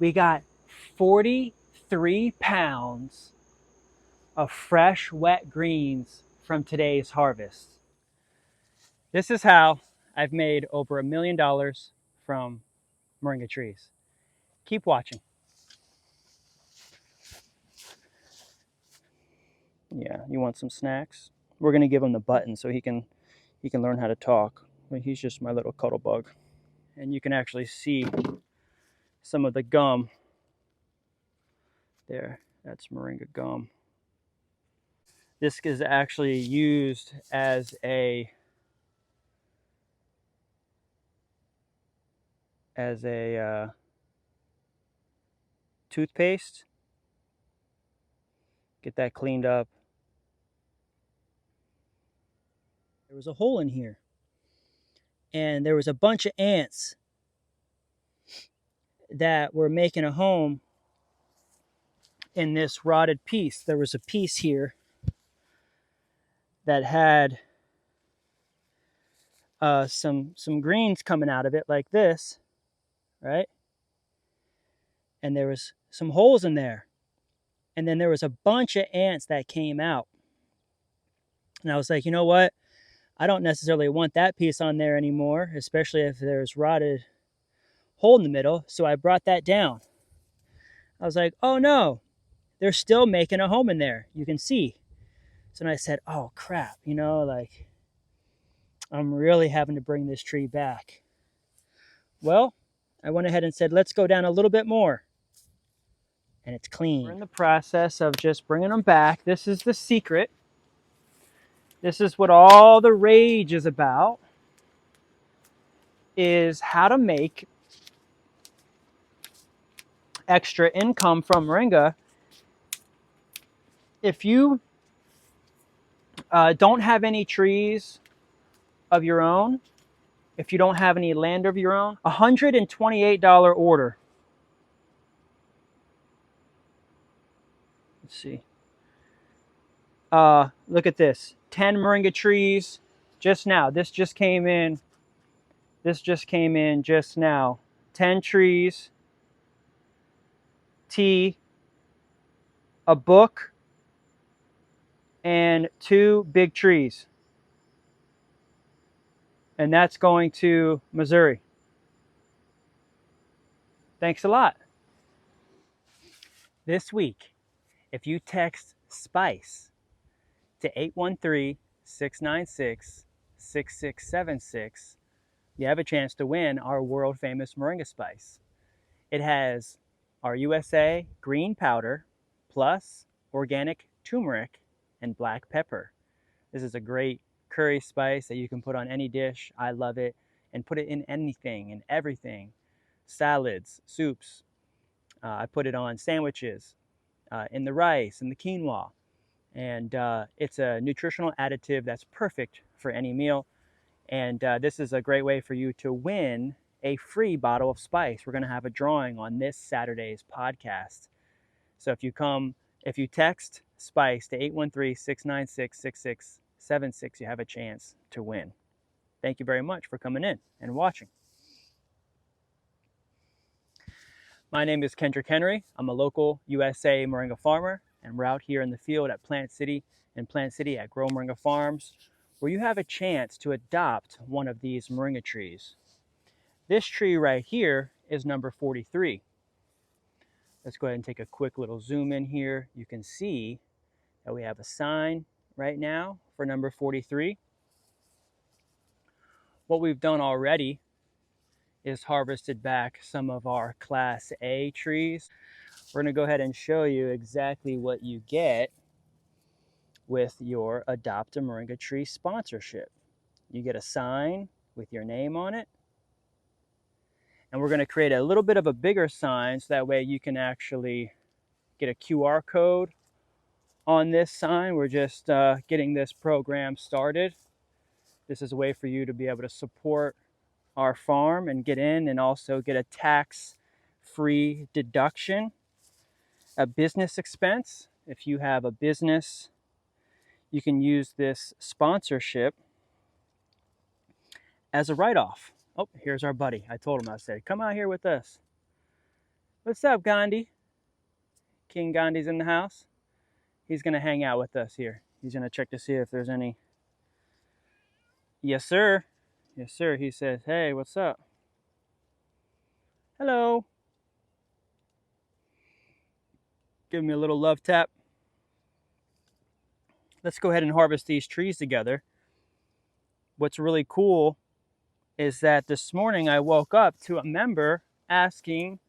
We got 43 pounds of fresh, wet greens from today's harvest. This is how I've made over $1 million from moringa trees. Keep watching. Yeah, you want some snacks? We're gonna give him the button so he can learn how to talk. He's just my little cuddle bug. And you can actually see some of the gum there. That's moringa gum. This is actually used as a toothpaste. Get that cleaned up. There was a hole in here, and there was a bunch of ants that were making a home in this rotted piece. There was a piece here that had some greens coming out of it like this, right? And there was some holes in there. And then there was a bunch of ants that came out. And I was like, you know what? I don't necessarily want that piece on there anymore, especially if there's rotted hole in the middle. So I brought that down. I was like, oh no, they're still making a home in there. You can see. So then I said, oh crap, you know, like I'm really having to bring this tree back. Well, I went ahead and said, let's go down a little bit more. And it's clean. We're in the process of just bringing them back. This is the secret. This is what all the rage is about, is how to make extra income from moringa. If you don't have any trees of your own, if you don't have any land of your own, $128 order. Let's see. Look at this. 10 moringa trees just now. This just came in. This just came in just now. 10 trees, tea, a book, and 2 big trees. And that's going to Missouri. Thanks a lot. This week, if you text SPICE to 813-696-6676, you have a chance to win our world famous moringa spice. It has our USA green powder plus organic turmeric and black pepper. This is a great curry spice that you can put on any dish. I love it. And put it in anything and everything. Salads, soups. I put it on sandwiches, in the rice, in the quinoa. And it's a nutritional additive that's perfect for any meal. And this is a great way for you to win a free bottle of spice. We're going to have a drawing on this Saturday's podcast. So if you text SPICE to 813-696-6676, you have a chance to win. Thank you very much for coming in and watching. My name is Kendrick Henry. I'm a local USA moringa farmer, and we're out here in the field at Plant City at Grow Moringa Farms, where you have a chance to adopt one of these moringa trees. This tree right here is number 43. Let's go ahead and take a quick little zoom in here. You can see that we have a sign right now for number 43. What we've done already is harvested back some of our Class A trees. We're going to go ahead and show you exactly what you get with your Adopt a Moringa Tree sponsorship. You get a sign with your name on it. And we're going to create a little bit of a bigger sign so that way you can actually get a QR code on this sign. We're just getting this program started. This is a way for you to be able to support our farm and get in and also get a tax-free deduction, a business expense. If you have a business, you can use this sponsorship as a write-off. Oh, here's our buddy. I told him, I said, come out here with us. What's up, Gandhi? King Gandhi's in the house. He's gonna hang out with us here. He's gonna check to see if there's any. Yes, sir. Yes, sir. He says, "Hey, what's up? Hello." Give me a little love tap. Let's go ahead and harvest these trees together. What's really cool is that this morning I woke up to a member asking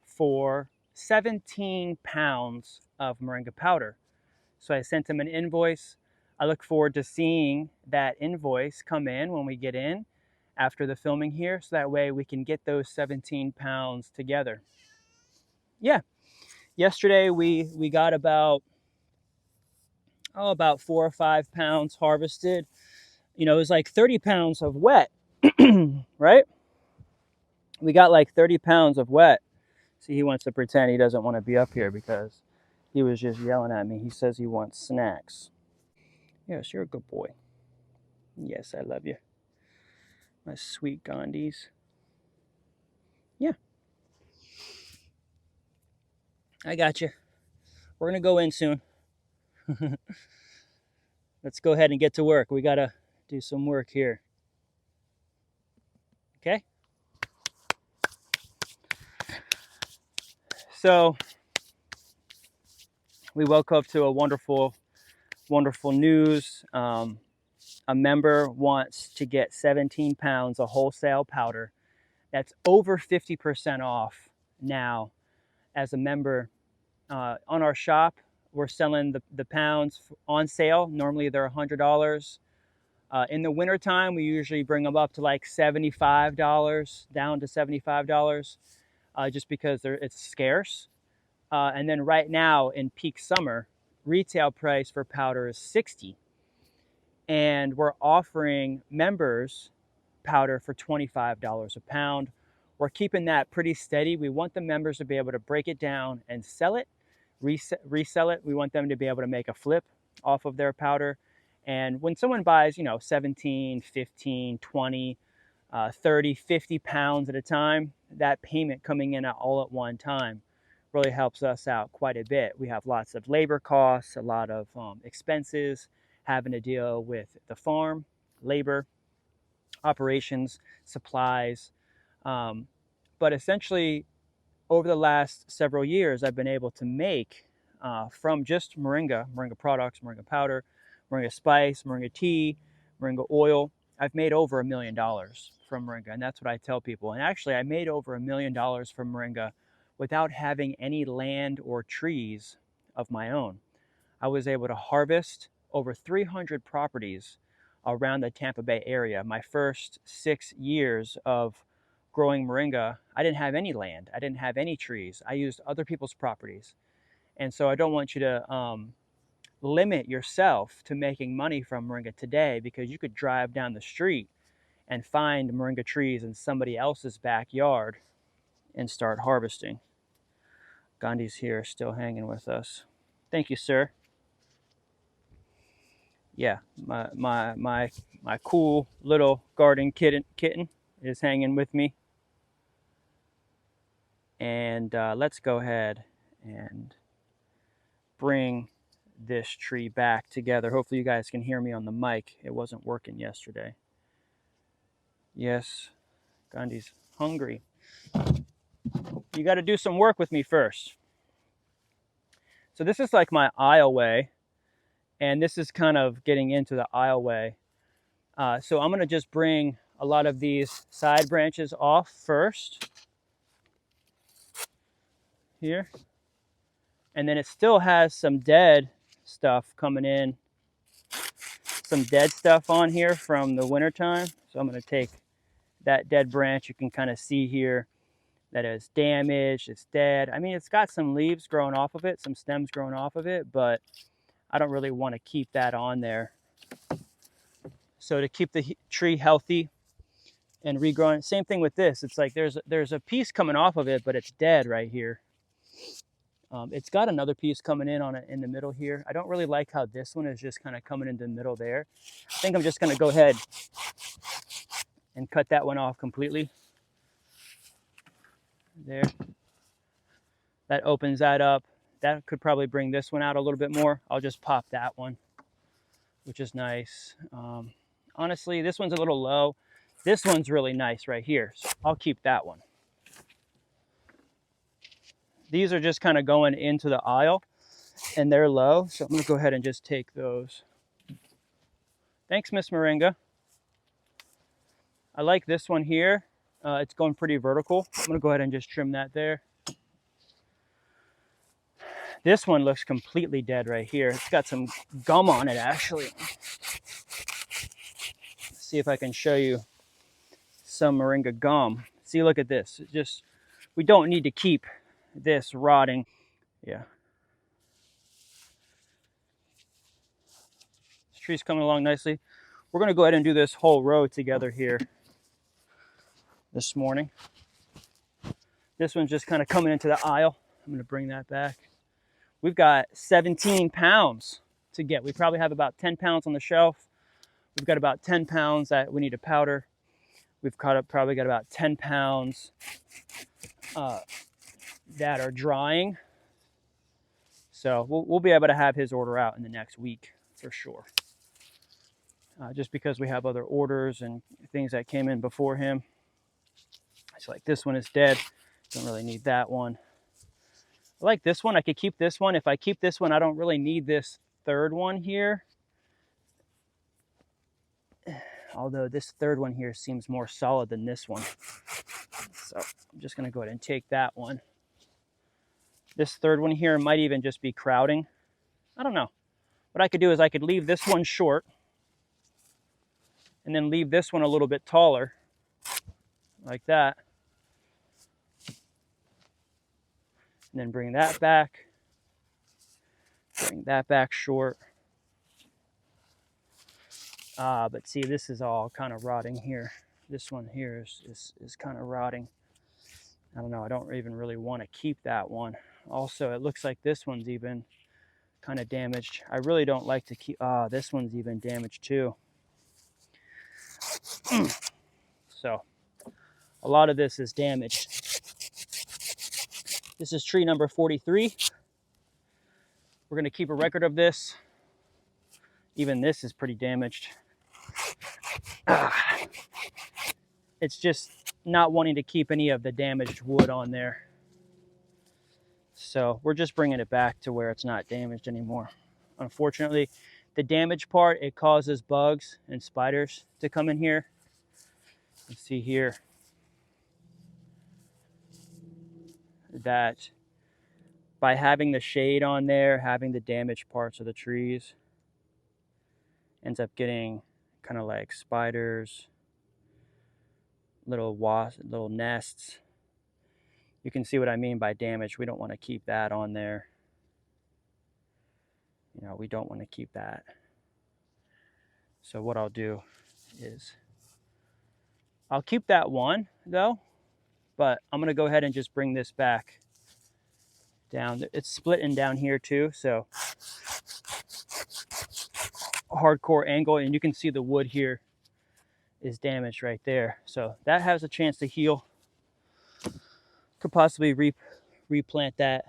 for 17 pounds of moringa powder. So I sent him an invoice. I look forward to seeing that invoice come in when we get in after the filming here, so that way we can get those 17 pounds together. Yeah, yesterday we got about 4 or 5 pounds harvested. You know, it was like 30 pounds of wet, right? We got like 30 pounds of wet. See, he wants to pretend he doesn't want to be up here because he was just yelling at me. He says he wants snacks. Yes, you're a good boy. Yes, I love you. My sweet Gandhis. Yeah, I got you. We're going to go in soon. Let's go ahead and get to work. We got to do some work here. Okay? So, we woke up to a wonderful news. A member wants to get 17 pounds of wholesale powder. That's over 50% off now as a member. On our shop, we're selling the pounds on sale. Normally they're $100. In the wintertime, we usually bring them up to like $75, down to $75, just because it's scarce. And then right now in peak summer, retail price for powder is $60. And we're offering members powder for $25 a pound. We're keeping that pretty steady. We want the members to be able to break it down and sell it, resell it. We want them to be able to make a flip off of their powder. And when someone buys, 17, 15, 20, 30, 50 pounds at a time, that payment coming in all at one time really helps us out quite a bit. We have lots of labor costs, a lot of expenses, having to deal with the farm, labor, operations, supplies. But essentially, over the last several years, I've been able to make from just moringa products, moringa powder, moringa spice, moringa tea, moringa oil. I've made over $1 million from moringa, and that's what I tell people. And actually, I made over $1 million from moringa without having any land or trees of my own. I was able to harvest over 300 properties around the Tampa Bay area. My first 6 years of growing moringa, I didn't have any land. I didn't have any trees. I used other people's properties. And so I don't want you to limit yourself to making money from moringa today, because you could drive down the street and find moringa trees in somebody else's backyard and start harvesting. Gandhi's here, still hanging with us. Thank you, sir. Yeah, my cool little garden kitten is hanging with me. And let's go ahead and bring this tree back together. Hopefully you guys can hear me on the mic. It wasn't working yesterday. Yes, Gandhi's hungry. You got to do some work with me first. So this is like my aisleway, and this is kind of getting into the aisleway. So I'm going to just bring a lot of these side branches off first here. And then it still has some dead stuff coming in, some dead stuff on here from the wintertime. So I'm going to take that dead branch. You can kind of see here that it's damaged, it's dead. I mean, it's got some leaves growing off of it, some stems growing off of it, but I don't really want to keep that on there. So to keep the tree healthy and regrowing, same thing with this. It's like there's a piece coming off of it, but it's dead right here. It's got another piece coming in on it in the middle here. I don't really like how this one is just kind of coming into the middle there. I think I'm just going to go ahead and cut that one off completely. There. That opens that up. That could probably bring this one out a little bit more. I'll just pop that one, which is nice. Honestly, this one's a little low. This one's really nice right here, so I'll keep that one. These are just kind of going into the aisle, and they're low, so I'm going to go ahead and just take those. Thanks, Miss Moringa. I like this one here. It's going pretty vertical. I'm going to go ahead and just trim that there. This one looks completely dead right here. It's got some gum on it, actually. Let's see if I can show you some Moringa gum. See, look at this. It just, we don't need to keep this rotting. Yeah. This tree's coming along nicely. We're going to go ahead and do this whole row together here this morning. This one's just kind of coming into the aisle. I'm going to bring that back. We've got 17 pounds to get. We probably have about 10 pounds on the shelf. We've got about 10 pounds that we need to powder. We've probably got about 10 pounds that are drying. So we'll be able to have his order out in the next week for sure. Just because we have other orders and things that came in before him. It's like this one is dead. Don't really need that one. I like this one. I could keep this one. If I keep this one, I don't really need this third one here. Although this third one here seems more solid than this one. So I'm just going to go ahead and take that one. This third one here might even just be crowding. I don't know. What I could do is I could leave this one short and then leave this one a little bit taller like that. And then bring that back. Bring that back short. But see, this is all kind of rotting here. This one here is kind of rotting. I don't know, I don't even really want to keep that one. Also, it looks like this one's even kind of damaged. I really don't like to keep, this one's even damaged too. So, a lot of this is damaged. This is tree number 43. We're gonna keep a record of this. Even this is pretty damaged. It's just not wanting to keep any of the damaged wood on there. So we're just bringing it back to where it's not damaged anymore. Unfortunately, the damaged part, it causes bugs and spiders to come in here. You see here that by having the shade on there, having the damaged parts of the trees, ends up getting kind of like spiders, little wasps, little nests. You can see what I mean by damage. We don't want to keep that on there. You know, we don't want to keep that. So what I'll do is I'll keep that one though, but I'm going to go ahead and just bring this back down. It's splitting down here too, so a hardcore angle, and you can see the wood here is damaged right there. So that has a chance to heal. Could possibly replant that.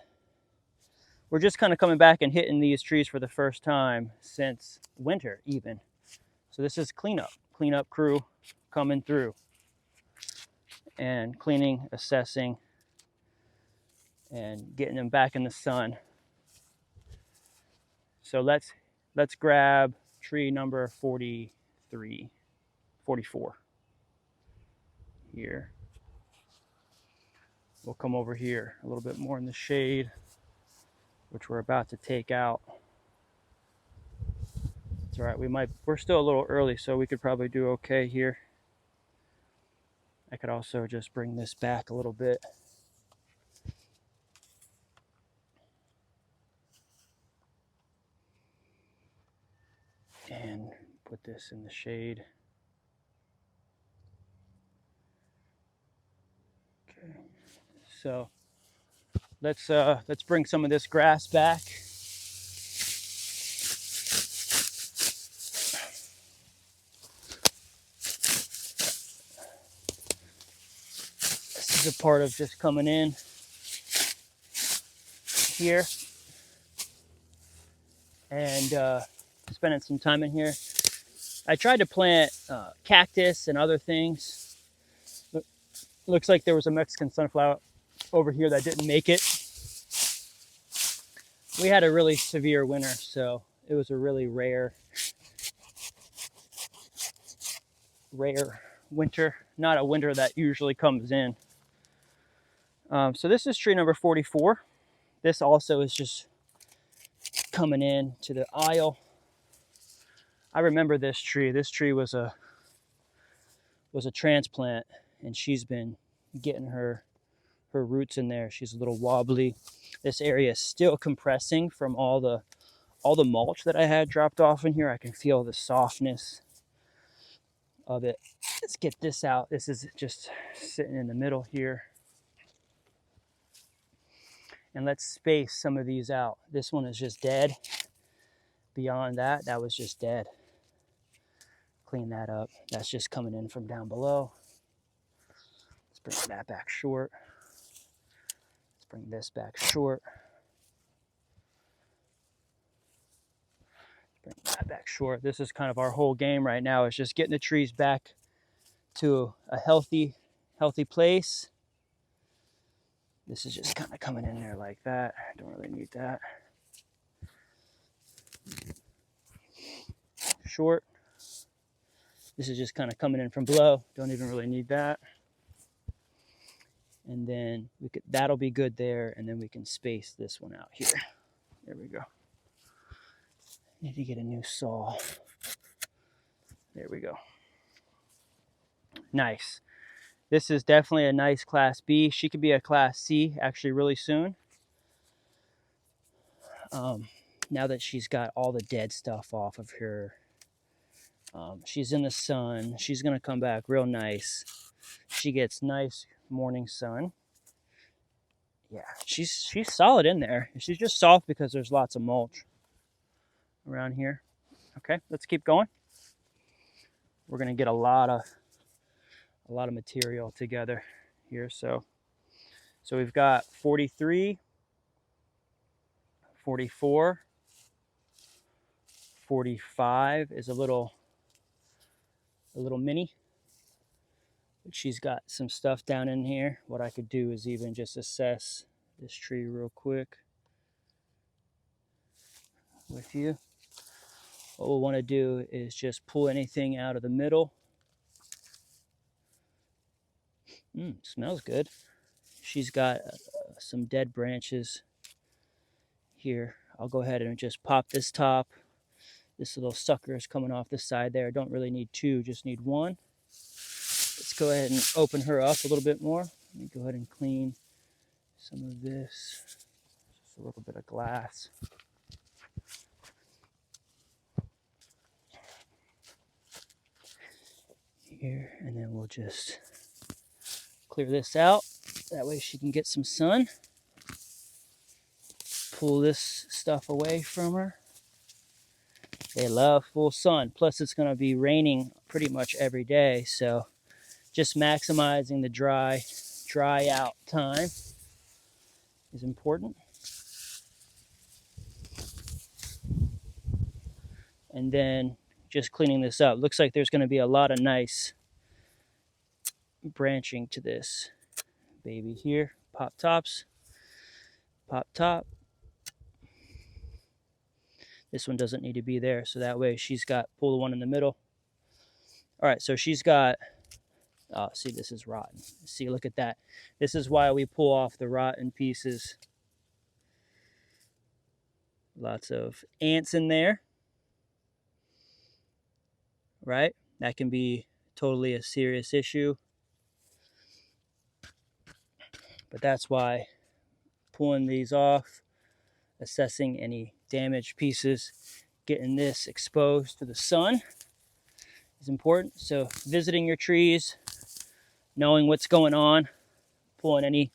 We're just kind of coming back and hitting these trees for the first time since winter even. So this is cleanup crew coming through and cleaning, assessing, and getting them back in the sun. So let's grab tree number 44 here. We'll come over here a little bit more in the shade, which we're about to take out. It's all right, we're still a little early, so we could probably do okay here. I could also just bring this back a little bit. And put this in the shade. Okay. So let's bring some of this grass back. This is a part of just coming in here and spending some time in here. I tried to plant cactus and other things. Looks like there was a Mexican sunflower over here that didn't make it. We had a really severe winter, so it was a really rare winter, not a winter that usually comes in. So this is tree number 44. This also is just coming in to the aisle. I remember this tree. This tree was a transplant, and she's been getting her roots in there. She's a little wobbly. This area is still compressing from all the mulch that I had dropped off in here. I can feel the softness of it. Let's get this out. This is just sitting in the middle here. And let's space some of these out. This one is just dead. Beyond that, that was just dead. Clean that up. That's just coming in from down below. Let's bring that back short. Let's bring this back short. Bring that back short. This is kind of our whole game right now, is just getting the trees back to a healthy place. This is just kind of coming in there like that. I don't really need that. Short. This is just kind of coming in from below. Don't even really need that. And then that'll be good there, and then we can space this one out here. There we go. Need to get a new saw. There we go. Nice. This is definitely a nice Class B. She could be a Class C actually really soon. Now that she's got all the dead stuff off of her. She's in the sun. She's going to come back real nice. She gets nice morning sun. Yeah, she's solid in there. She's just soft because there's lots of mulch around here. Okay, let's keep going. We're going to get a lot of material together here. So we've got 43, 44, 45 is a little mini. But she's got some stuff down in here. What I could do is even just assess this tree real quick with you. What we'll want to do is just pull anything out of the middle. Smells good. She's got some dead branches here. I'll go ahead and just pop this top. This little sucker is coming off the side there. Don't really need two, just need one. Let's go ahead and open her up a little bit more. Let me go ahead and clean some of this. Just a little bit of glass. Here, and then we'll just clear this out. That way she can get some sun. Pull this stuff away from her. They love full sun. Plus it's going to be raining pretty much every day, so just maximizing the dry out time is important. And then just cleaning this up. Looks like there's going to be a lot of nice branching to this baby here. Pop tops. Pop top. This one doesn't need to be there, so that way she's got, pull the one in the middle. All right, so she's got, oh, see, this is rotten. See, look at that. This is why we pull off the rotten pieces. Lots of ants in there, right? That can be totally a serious issue. But that's why pulling these off, assessing any damaged pieces, getting this exposed to the sun is important. So visiting your trees, knowing what's going on, pulling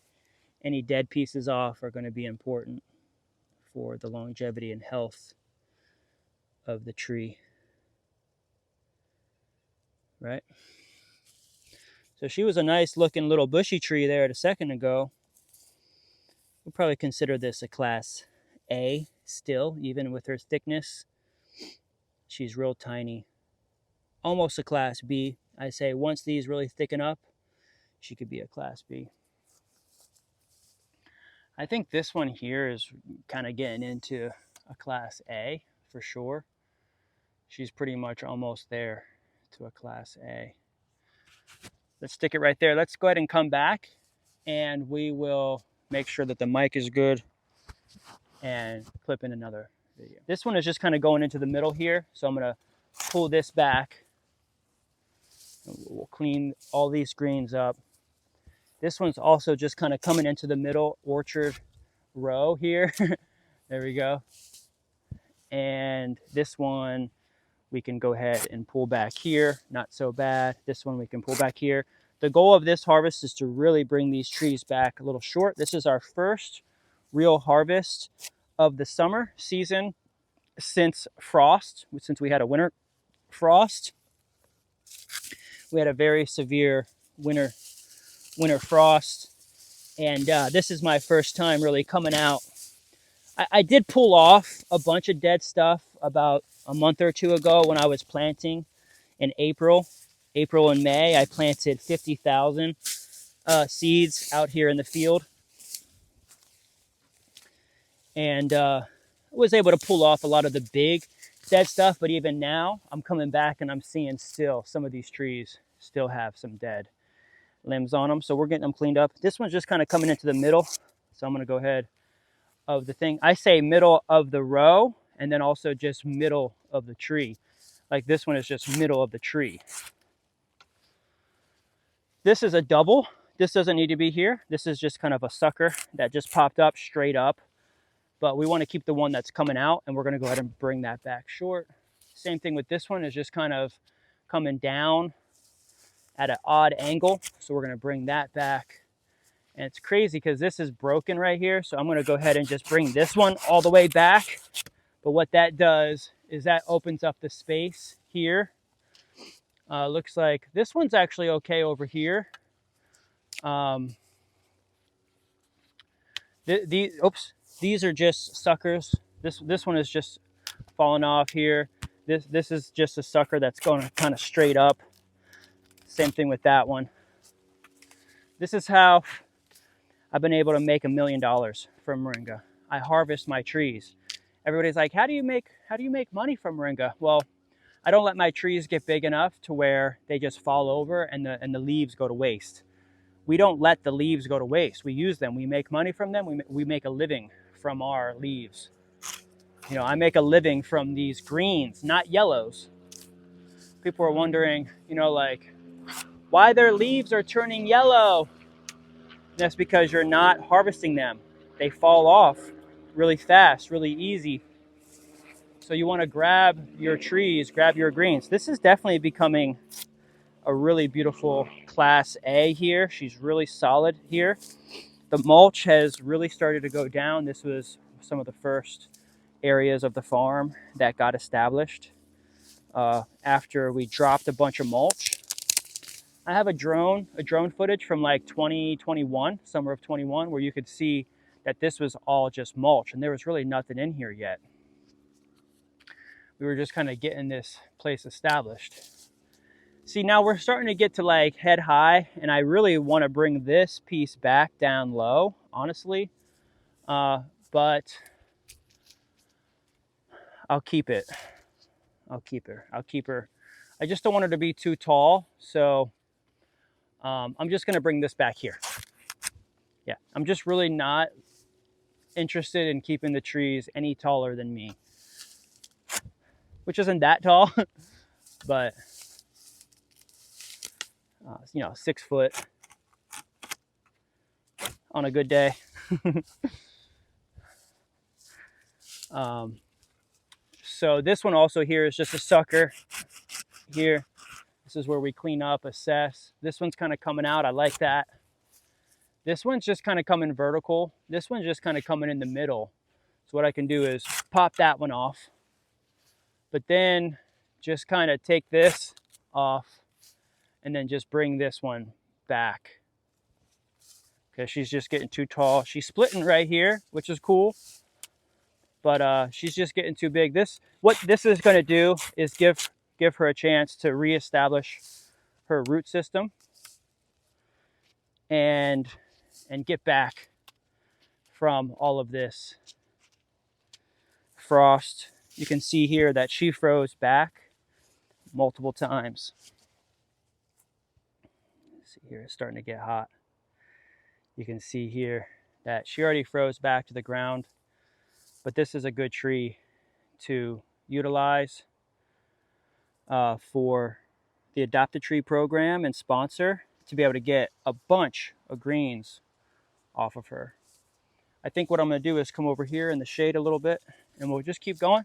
any dead pieces off are going to be important for the longevity and health of the tree. Right? So she was a nice looking little bushy tree there a second ago. We'll probably consider this a class A still, even with her thickness. She's real tiny. Almost a class B. I say once these really thicken up, she could be a class B. I think this one here is kind of getting into a class A for sure. She's pretty much almost there to a class A. Let's stick it right there. Let's go ahead and come back and we will make sure that the mic is good and clip in another video. This one is just kind of going into the middle here. So I'm gonna pull this back. We'll clean all these greens up. This one's also just kind of coming into the middle orchard row here. There we go. And this one we can go ahead and pull back here. Not so bad. This one we can pull back here. The goal of this harvest is to really bring these trees back a little short. This is our first real harvest of the summer season since frost, since we had a winter frost. We had a very severe winter frost, and this is my first time really coming out. I did pull off a bunch of dead stuff about a month or two ago when I was planting in April and May. I planted 50,000 seeds out here in the field, and was able to pull off a lot of the big dead stuff. But even now, I'm coming back and I'm seeing still some of these trees still have some dead limbs on them. So we're getting them cleaned up. This one's just kind of coming into the middle. So I'm going to go ahead of the thing. I say middle of the row and then also just middle of the tree. Like this one is just middle of the tree. This is a double. This doesn't need to be here. This is just kind of a sucker that just popped up straight up. But we want to keep the one that's coming out, and we're going to go ahead and bring that back short. Same thing with this one, is just kind of coming down at an odd angle. So we're going to bring that back. And it's crazy because this is broken right here. So I'm going to go ahead and just bring this one all the way back. But what that does is that opens up the space here. Looks like this one's actually okay over here. These are just suckers. This one is just falling off here. This is just a sucker that's going kind of straight up. Same thing with that one. This is how I've been able to make $1 million from Moringa. I harvest my trees. Everybody's like, how do you make money from Moringa? Well, I don't let my trees get big enough to where they just fall over and the leaves go to waste. We don't let the leaves go to waste. We use them. We make money from them. We make a living from our leaves. You know, I make a living from these greens, not yellows. People are wondering, you know, like, why their leaves are turning yellow. That's because you're not harvesting them. They fall off really fast, really easy. So you want to grab your trees, grab your greens. This is definitely becoming a really beautiful class A here. She's really solid here. The mulch has really started to go down. This was some of the first areas of the farm that got established after we dropped a bunch of mulch. I have a drone footage from like 2021, summer of 21, where you could see that this was all just mulch and there was really nothing in here yet. We were just kind of getting this place established. See, now we're starting to get to like head high, and I really want to bring this piece back down low, honestly. But I'll keep it. I'll keep her. I just don't want her to be too tall, so I'm just going to bring this back here. Yeah, I'm just really not interested in keeping the trees any taller than me, which isn't that tall, but you know, 6 foot on a good day. So this one also here is just a sucker here. This is where we clean up, assess. This one's kind of coming out. I like that. This one's just kind of coming vertical. This one's just kind of coming in the middle. So what I can do is pop that one off, but then just kind of take this off and then just bring this one back because she's just getting too tall. She's splitting right here, which is cool, but she's just getting too big. What this is going to do is give her a chance to reestablish her root system and get back from all of this frost. You can see here that she froze back multiple times. See here, it's starting to get hot. You can see here that she already froze back to the ground, but this is a good tree to utilize for the adopted tree program and sponsor, to be able to get a bunch of greens off of her. I think what I'm going to do is come over here in the shade a little bit, and we'll just keep going.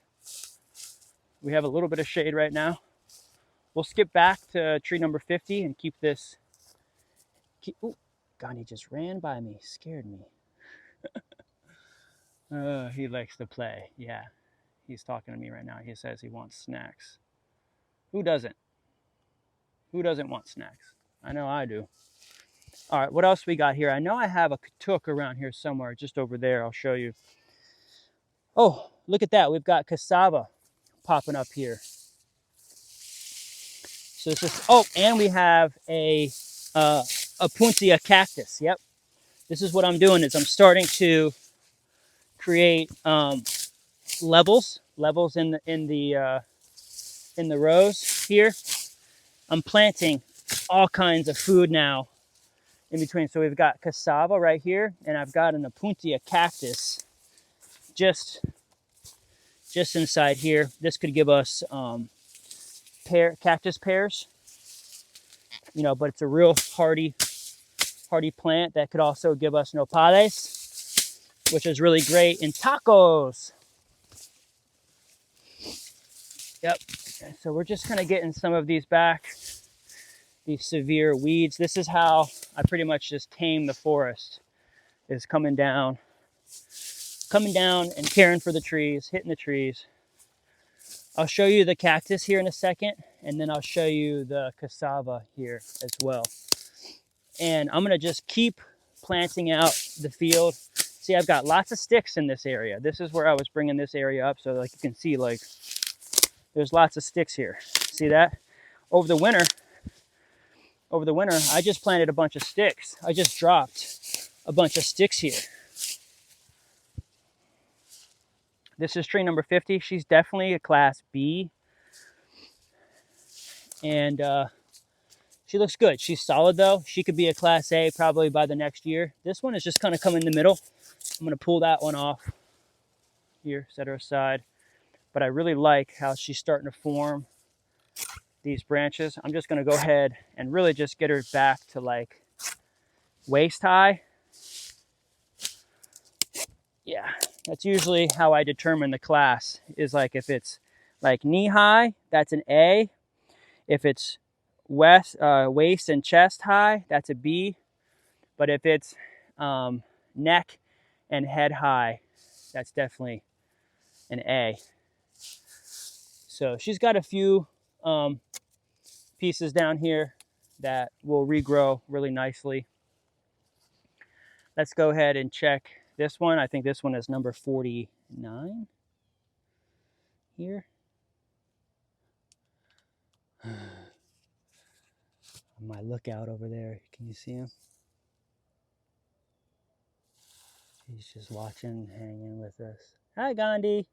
We have a little bit of shade right now. We'll skip back to tree number 50 and keep this. Ooh, Gandhi just ran by me, scared me. He likes to play. Yeah, he's talking to me right now. He says he wants snacks. Who doesn't? Who doesn't want snacks? I know I do. All right, what else we got here? I know I have a katuk around here somewhere, just over there. I'll show you. Oh, look at that. We've got cassava popping up here. So this is, oh, and we have a puntia cactus. Yep. This is what I'm doing, is I'm starting to create levels in the rows here. I'm planting all kinds of food now in between. So we've got cassava right here, and I've got an Opuntia cactus just inside here. This could give us cactus pears, you know, but it's a real hardy plant that could also give us nopales, which is really great in tacos. Yep. So we're just kind of getting some of these back, these severe weeds. This is how I pretty much just tame the forest, is coming down and caring for the trees, hitting the trees. I'll show you the cactus here in a second, and then I'll show you the cassava here as well. And I'm gonna just keep planting out the field. See, I've got lots of sticks in this area. This is where I was bringing this area up, so like you can see, like there's lots of sticks here. See that? Over the winter, I just planted a bunch of sticks. I just dropped a bunch of sticks here. This is tree number 50. She's definitely a class B. And she looks good. She's solid though. She could be a class A probably by the next year. This one is just kind of coming in the middle. I'm gonna pull that one off here, set her aside. But I really like how she's starting to form these branches. I'm just gonna go ahead and really just get her back to like waist high. Yeah, that's usually how I determine the class, is like if it's like knee high, that's an A. If it's waist and chest high, that's a B. But if it's neck and head high, that's definitely an A. So she's got a few pieces down here that will regrow really nicely. Let's go ahead and check this one. I think this one is number 49 here. My lookout over there, can you see him? He's just watching, hanging with us. Hi, Gandhi.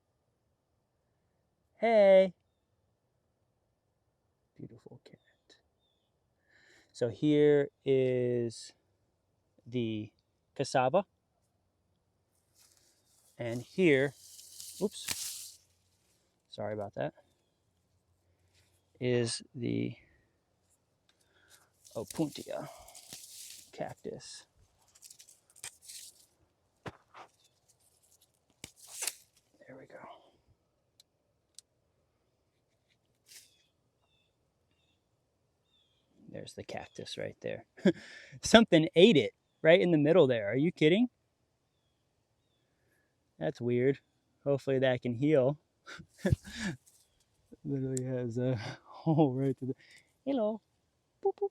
Hey. Beautiful cat. So here is the cassava. And here, oops, sorry about that, is the Opuntia cactus. There we go. There's the cactus right there. Something ate it right in the middle there. Are you kidding? That's weird. Hopefully that can heal. Literally has a hole right to the... Hello. Boop, boop.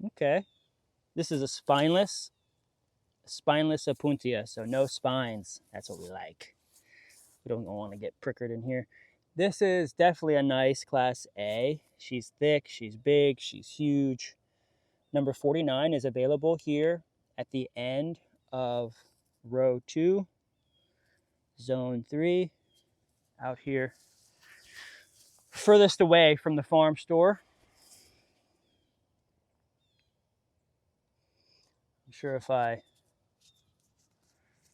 Okay. This is a spineless Opuntia, so no spines. That's what we like. We don't want to get prickered in here. This is definitely a nice class A. She's thick, she's big, she's huge. Number 49 is available here at the end of row 2, zone 3, out here furthest away from the farm store. I'm sure if I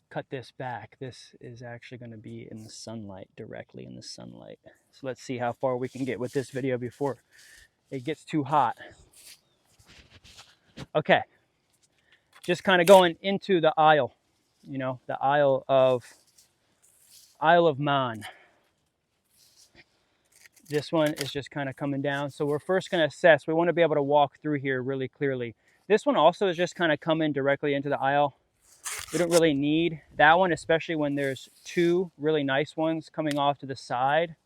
cut this back, this is actually going to be in the sunlight, directly in the sunlight. So let's see how far we can get with this video before it gets too hot. Okay, just kind of going into the aisle, you know, the Isle of Man. This one is just kind of coming down. So we're first going to assess. We want to be able to walk through here really clearly. This one also is just kind of coming directly into the aisle. We don't really need that one, especially when there's two really nice ones coming off to the side.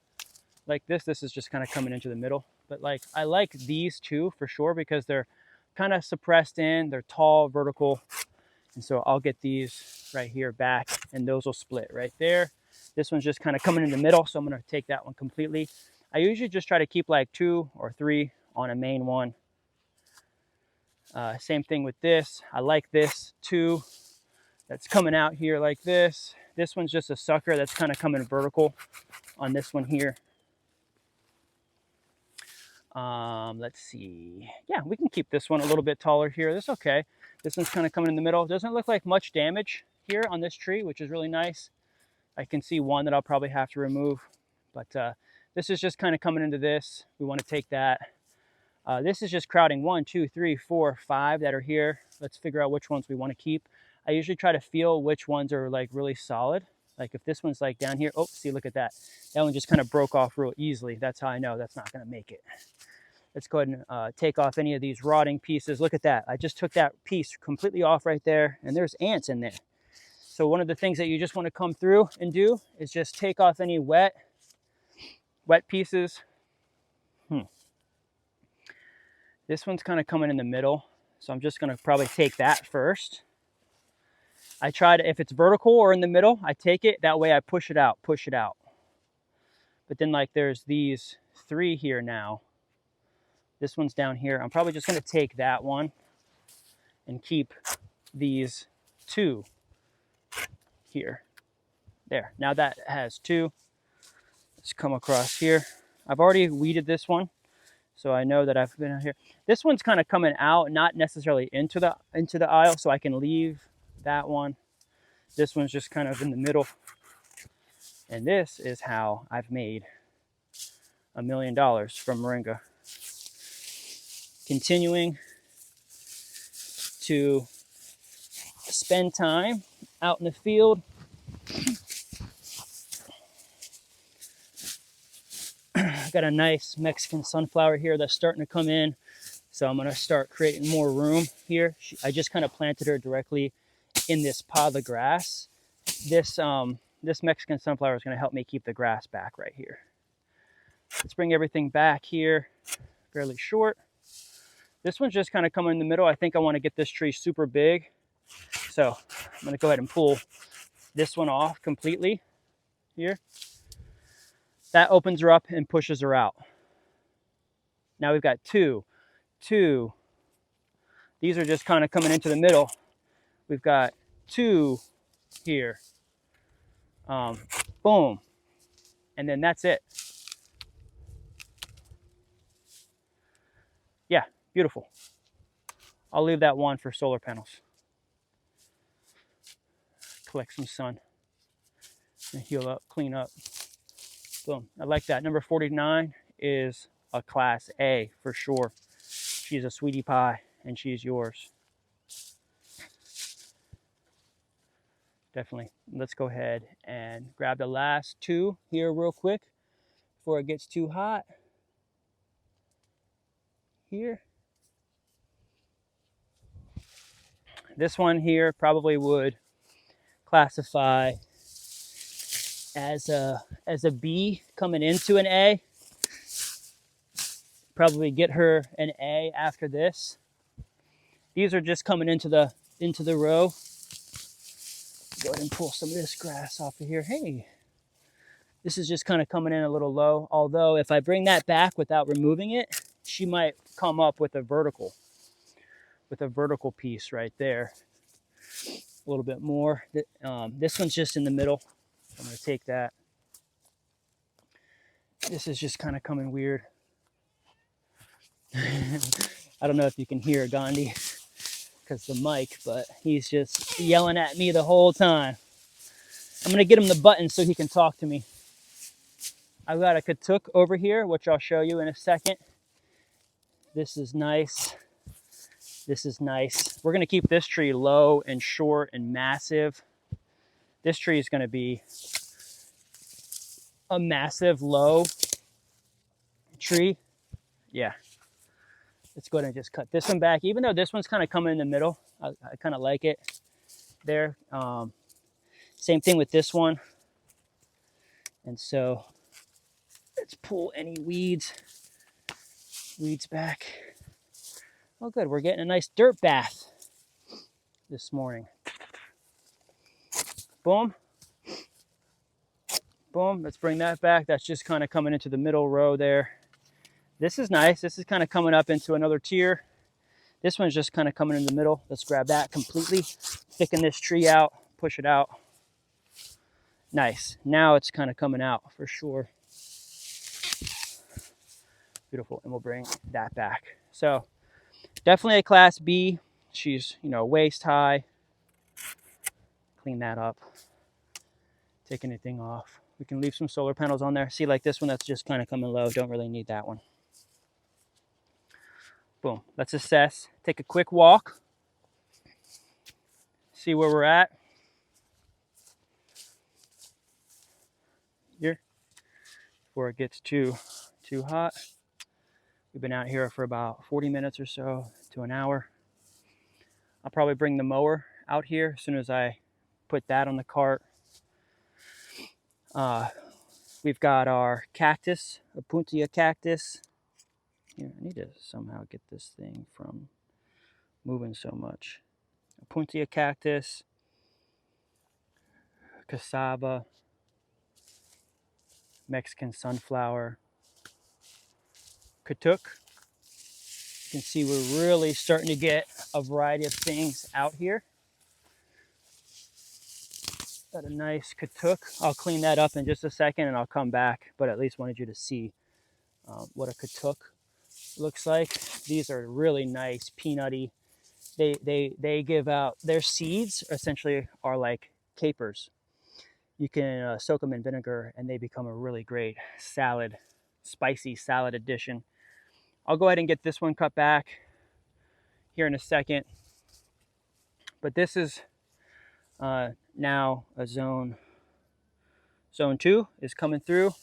Like this is just kind of coming into the middle. But like, I like these two for sure because they're kind of suppressed in, they're tall, vertical. And so I'll get these right here back and those will split right there. This one's just kind of coming in the middle, so I'm gonna take that one completely. I usually just try to keep like 2 or 3 on a main one. Same thing with this. I like this too. That's coming out here like this. This one's just a sucker that's kind of coming vertical on this one here. Let's see. Yeah, we can keep this one a little bit taller here. That's okay. This one's kind of coming in the middle. Doesn't look like much damage here on this tree, which is really nice. I can see one that I'll probably have to remove, but this is just kind of coming into this. We want to take that. This is just crowding 1, 2, 3, 4, 5 that are here. Let's figure out which ones we want to keep. I usually try to feel which ones are like really solid. Like if this one's like down here, oh, see, look at that. That one just kind of broke off real easily. That's how I know that's not going to make it. Let's go ahead and take off any of these rotting pieces. Look at that. I just took that piece completely off right there, and there's ants in there. So one of the things that you just want to come through and do is just take off any wet pieces. This one's kind of coming in the middle, so I'm just going to probably take that first. I try to, if it's vertical or in the middle, I take it. That way I push it out. But then like there's these 3 here now. This one's down here. I'm probably just going to take that one and keep these 2 here. There. Now that has 2. Let's come across here. I've already weeded this one, so I know that I've been out here. This one's kind of coming out, not necessarily into the aisle, so I can leave that one. This one's just kind of in the middle. And this is how I've made $1 million from Moringa. Continuing to spend time out in the field. I got a nice Mexican sunflower here that's starting to come in. So I'm going to start creating more room here. I just kind of planted her directly in this pile of grass. This Mexican sunflower is going to help me keep the grass back right here. Let's bring everything back here fairly short. This one's just kind of coming in the middle. I think I want to get this tree super big. So I'm going to go ahead and pull this one off completely here. That opens her up and pushes her out. Now we've got 2. These are just kind of coming into the middle. We've got 2 here. Boom. And then that's it. Yeah, beautiful. I'll leave that one for solar panels. Collect some sun and heal up, clean up. Boom. I like that. Number 49 is a class A for sure. She's a sweetie pie and she's yours. Definitely. Let's go ahead and grab the last 2 here real quick before it gets too hot. Here. This one here probably would classify as a B coming into an A. Probably get her an A after this. These are just coming into the row. Go ahead and pull some of this grass off of here. Hey, this is just kind of coming in a little low. Although if I bring that back without removing it, she might come up with a vertical piece right there. A little bit more. This one's just in the middle. I'm going to take that. This is just kind of coming weird. I don't know if you can hear Gandhi because the mic, but he's just yelling at me the whole time. I'm going to get him the button so he can talk to me. I've got a katuk over here, which I'll show you in a second. This is nice. This is nice. We're going to keep this tree low and short and massive. This tree is going to be a massive low tree. Yeah. Let's go ahead and just cut this one back. Even though this one's kind of coming in the middle, I kind of like it there. Same thing with this one. And so let's pull any weeds back. Oh, good. We're getting a nice dirt bath this morning. Boom. Boom. Let's bring that back. That's just kind of coming into the middle row there. This is nice. This is kind of coming up into another tier. This one's just kind of coming in the middle. Let's grab that completely. Thicken this tree out. Push it out. Nice. Now it's kind of coming out for sure. Beautiful. And we'll bring that back. So definitely a class B. She's, waist high. Clean that up. Take anything off. We can leave some solar panels on there. See, like this one that's just kind of coming low. Don't really need that one. Boom. Let's assess. Take a quick walk. See where we're at. Here. Before it gets too hot. We've been out here for about 40 minutes or so to an hour. I'll probably bring the mower out here as soon as I put that on the cart. We've got our cactus, a puntia cactus. Here, I need to somehow get this thing from moving so much. A puntia cactus, cassava, Mexican sunflower, katuk. You can see we're really starting to get a variety of things out here. Got a nice katuk. I'll clean that up in just a second and I'll come back, but at least wanted you to see what a katuk looks like. These are really nice, peanutty. They give out, their seeds essentially are like capers. You can soak them in vinegar and they become a really great salad, spicy salad addition. I'll go ahead and get this one cut back here in a second. But this is now a zone 2 is coming through.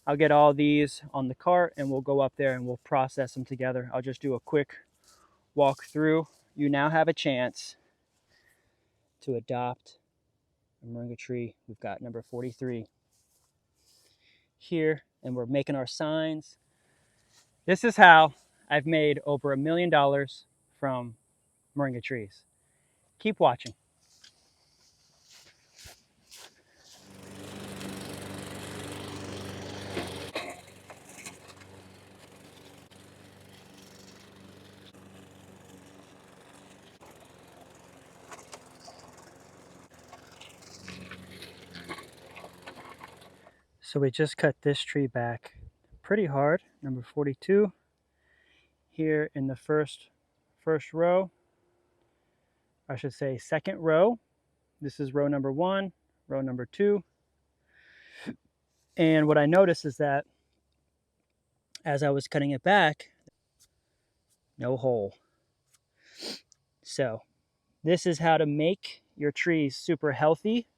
I'll get all these on the cart and we'll go up there and we'll process them together. I'll just do a quick walk through. You now have a chance to adopt a moringa tree. We've got number 43 here and we're making our signs. This is how I've made over $1 million from moringa trees. Keep watching. So we just cut this tree back pretty hard, number 42. Here in the first row, I should say second row. This is row number 1, row number 2. And what I noticed is that as I was cutting it back, no hole. So this is how to make your trees super healthy.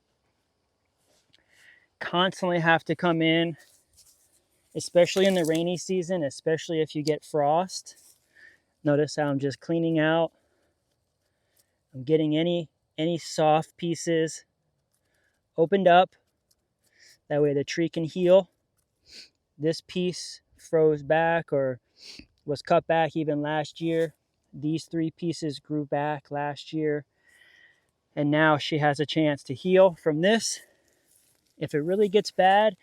Constantly have to come in, especially in the rainy season, especially if you get frost. Notice how I'm just cleaning out. I'm getting any soft pieces opened up. That way the tree can heal. This piece froze back or was cut back even last year. These 3 pieces grew back last year, and now she has a chance to heal from this. If it really gets bad,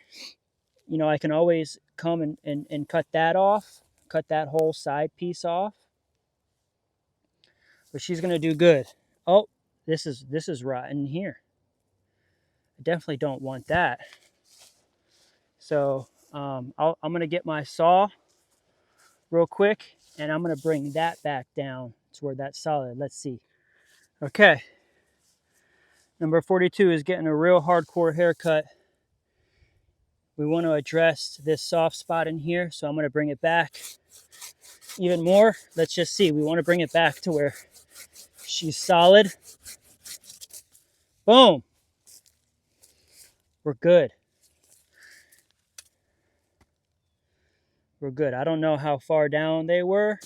you know, I can always come and cut that off, cut that whole side piece off. But she's going to do good. Oh, this is rotten here. I definitely don't want that. So I'm going to get my saw real quick, and I'm going to bring that back down to where that's solid. Let's see. Okay. Number 42 is getting a real hardcore haircut. We want to address this soft spot in here, so I'm going to bring it back even more. Let's just see. We want to bring it back to where she's solid. Boom. We're good. We're good. I don't know how far down they were,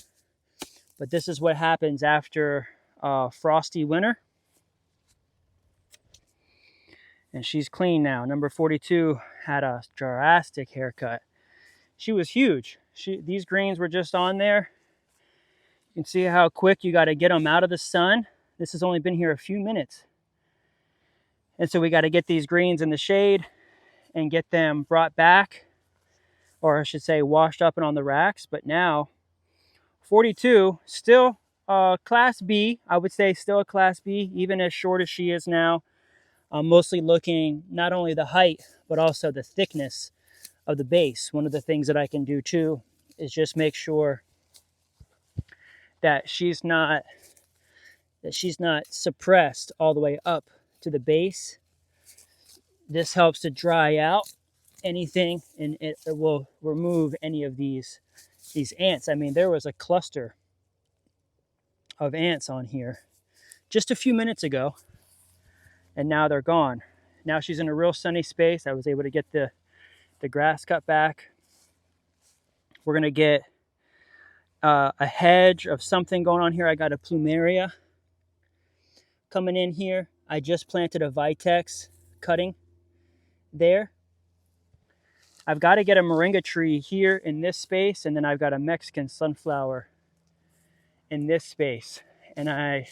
but this is what happens after a frosty winter. And she's clean now. Number 42 had a drastic haircut. She was huge. These greens were just on there. You can see how quick you got to get them out of the sun. This has only been here a few minutes. And so we got to get these greens in the shade and get them brought back, or I should say washed up and on the racks. But now 42, still class B. I would say still a class B, even as short as she is now. I'm mostly looking not only the height, but also the thickness of the base. One of the things that I can do too is just make sure that she's not suppressed all the way up to the base. This helps to dry out anything, and it will remove any of these ants. I mean, there was a cluster of ants on here just a few minutes ago, and now they're gone. Now she's in a real sunny space. I was able to get the grass cut back. We're gonna get a hedge of something going on here. I got a plumeria coming in here. I just planted a vitex cutting there. I've got to get a moringa tree here in this space, and then I've got a Mexican sunflower in this space. And I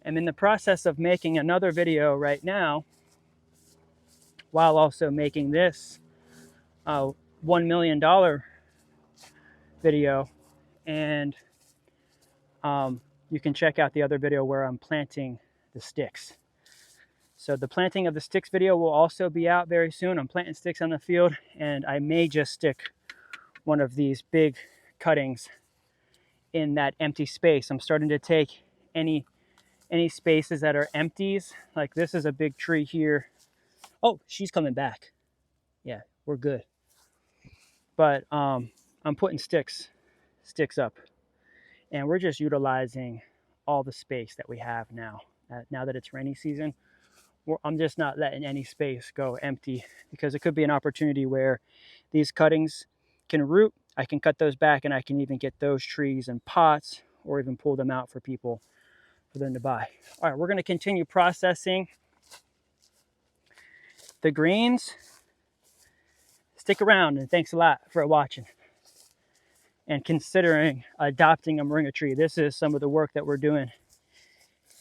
am in the process of making another video right now while also making this $1 million video. And you can check out the other video where I'm planting the sticks. So the planting of the sticks video will also be out very soon. I'm planting sticks on the field, and I may just stick one of these big cuttings in that empty space. I'm starting to take any spaces that are empties. Like this is a big tree here. Oh, she's coming back. Yeah, we're good. But I'm putting sticks up, and we're just utilizing all the space that we have now. Now that it's rainy season, I'm just not letting any space go empty, because it could be an opportunity where these cuttings can root. I can cut those back, and I can even get those trees in pots, or even pull them out for people, for them to buy. All right, we're going to continue processing the greens. Stick around, and thanks a lot for watching and considering adopting a moringa tree. This is some of the work that we're doing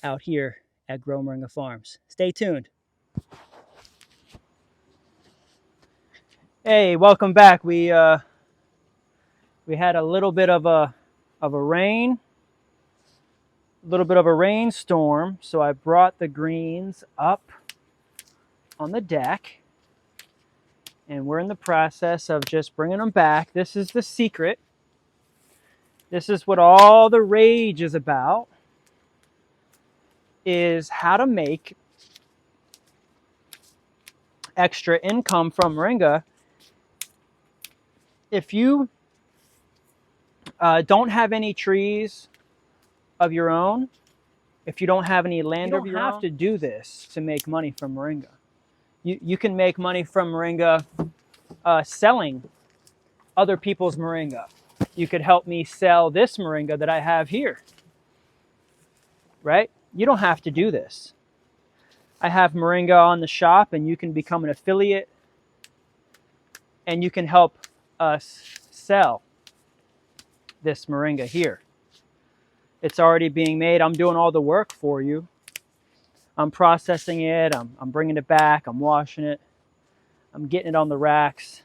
out here at Grow Moringa Farms. Stay tuned. Hey, welcome back. We had a little bit of a rainstorm, so I brought the greens up on the deck, and we're in the process of just bringing them back. This is the secret. This is what all the rage is about, is how to make extra income from moringa. If you don't have any trees of your own, if you don't have any land of your own, you don't have to do this to make money from moringa. You can make money from moringa selling other people's moringa. You could help me sell this moringa that I have here, right? You don't have to do this. I have moringa on the shop, and you can become an affiliate, and you can help us sell this moringa here. It's already being made. I'm doing all the work for you. I'm processing it. I'm bringing it back. I'm washing it. I'm getting it on the racks.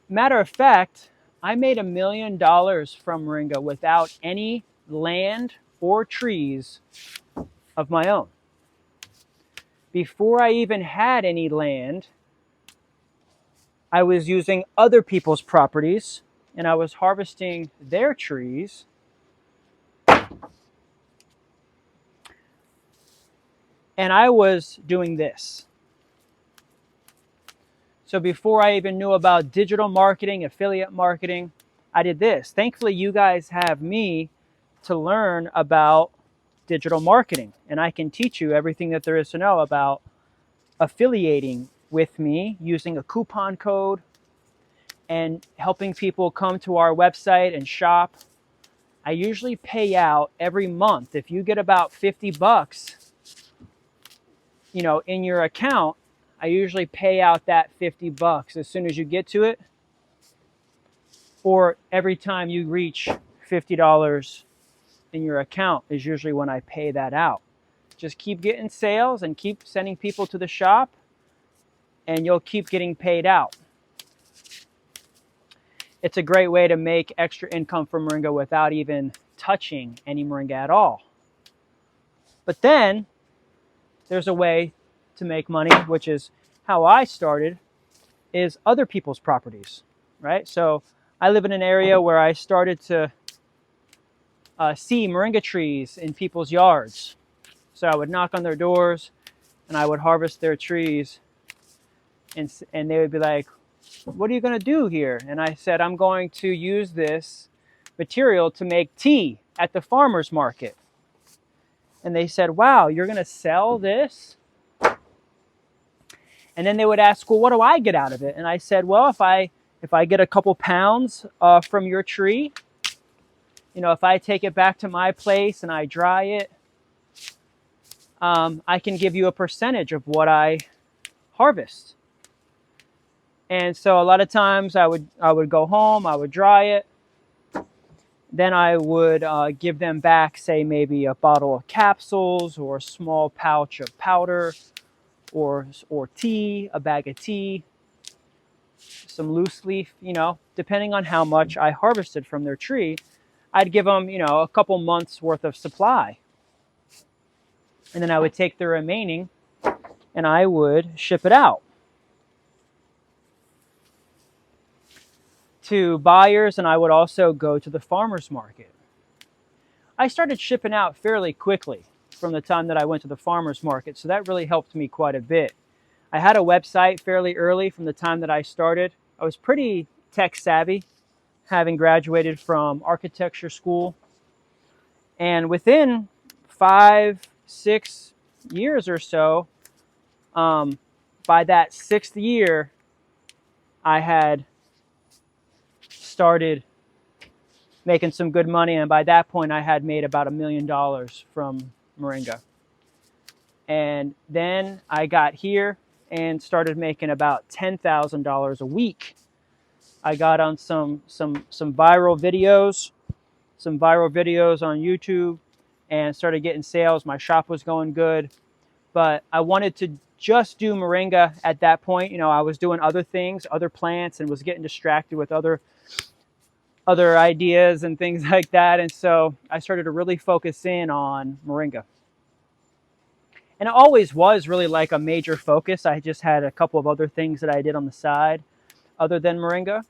Matter of fact, I made $1 million from Moringa without any land or trees of my own. Before I even had any land, I was using other people's properties and I was harvesting their trees. And I was doing this. So before I even knew about digital marketing, affiliate marketing, I did this. Thankfully, you guys have me to learn about digital marketing, and I can teach you everything that there is to know about affiliating with me using a coupon code and helping people come to our website and shop. I usually pay out every month. If you get about 50 bucks, in your account, I usually pay out that 50 bucks as soon as you get to it, or every time you reach $50 in your account is usually when I pay that out. Just keep getting sales and keep sending people to the shop and you'll keep getting paid out. It's a great way to make extra income from Moringa without even touching any Moringa at all. But then there's a way to make money, which is how I started, is other people's properties, right? So I live in an area where I started to see Moringa trees in people's yards. So I would knock on their doors and I would harvest their trees, and they would be like, what are you going to do here? And I said, I'm going to use this material to make tea at the farmer's market. And they said, wow, you're going to sell this? And then they would ask, well, what do I get out of it? And I said, well, if I get a couple pounds from your tree, if I take it back to my place and I dry it, I can give you a percentage of what I harvest. And so a lot of times I would go home, I would dry it, then I would give them back, say maybe a bottle of capsules or a small pouch of powder or tea, a bag of tea, some loose leaf, depending on how much I harvested from their tree. I'd give them, a couple months worth of supply. And then I would take the remaining and I would ship it out to buyers, and I would also go to the farmer's market. I started shipping out fairly quickly from the time that I went to the farmer's market, so that really helped me quite a bit. I had a website fairly early from the time that I started. I was pretty tech savvy, having graduated from architecture school. And within 5-6 years or so, by that 6th year, I had started making some good money, and by that point I had made about $1 million from Moringa. And then I got here and started making about $10,000 a week. I got on some viral videos on YouTube and started getting sales. My shop was going good, but I wanted to just do Moringa at that point. I was doing other things, other plants, and was getting distracted with other ideas and things like that. And so I started to really focus in on Moringa. And it always was really like a major focus. I just had a couple of other things that I did on the side other than Moringa.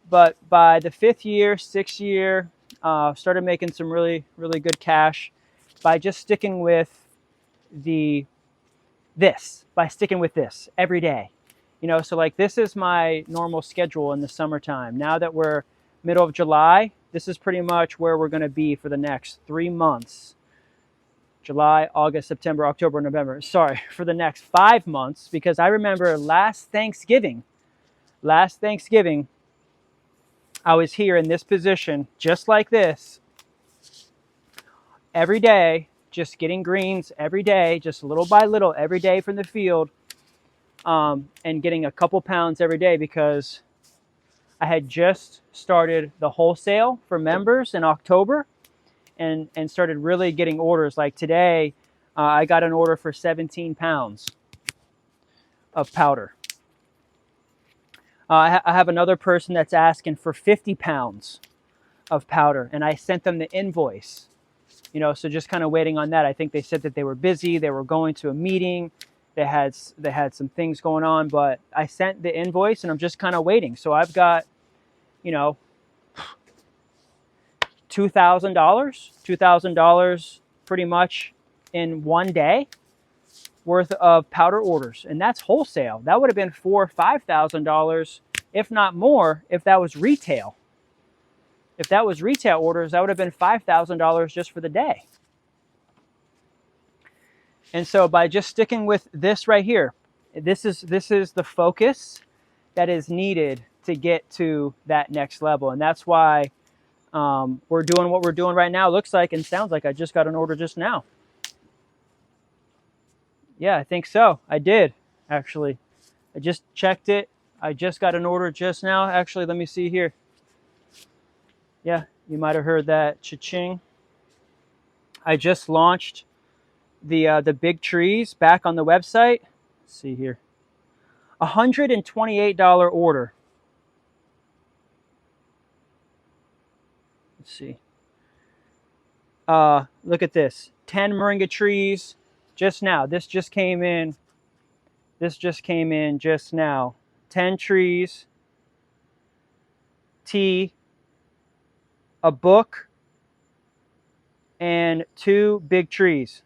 But by the 5th year, 6th year, started making some really, really good cash by just sticking with this every day. So like this is my normal schedule in the summertime. Now that we're middle of July, this is pretty much where we're going to be for the next 3 months. July, August, September, October, November. Sorry, for the next 5 months, because I remember last Thanksgiving, I was here in this position, just like this, every day, just getting greens every day, just little by little, every day from the field, and getting a couple pounds every day, because I had just started the wholesale for members in October, and started really getting orders. Like today, I got an order for 17 pounds of powder. I have another person that's asking for 50 pounds of powder, and I sent them the invoice. You know, so just kind of waiting on that. I think they said that they were busy, they were going to a meeting, they had some things going on, but I sent the invoice and I'm just kind of waiting. So I've got, you know, $2,000 pretty much in one day worth of powder orders, and that's wholesale. That would have been $4,000 or $5,000, if not more, if that was retail. If that was retail orders, that would have been $5,000 just for the day. And so by just sticking with this right here, this is the focus that is needed to get to that next level. And that's why we're doing what we're doing right now. Looks like and sounds like I just got an order just now. Yeah, I think so. I did, actually. I just checked it. I just got an order just now. Actually, let me see here. Yeah, you might have heard that cha-ching. I just launched the big trees back on the website. Let's see here. $128 order. Let's see. Look at this. 10 Moringa trees just now. This just came in. This just came in just now. 10 trees, tea, a book, and 2 big trees.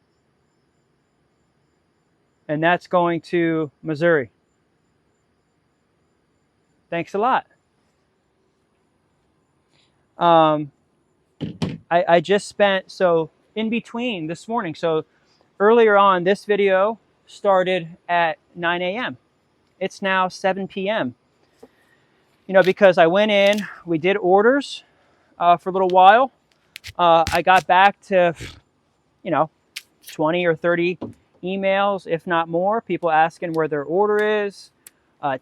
And that's going to Missouri. Thanks a lot. I just spent, so in between this morning, so earlier on, this video started at 9 a.m. It's now 7 p.m. You know, because I went in, we did orders for a little while. I got back to, you know, 20 or 30 emails, if not more, people asking where their order is,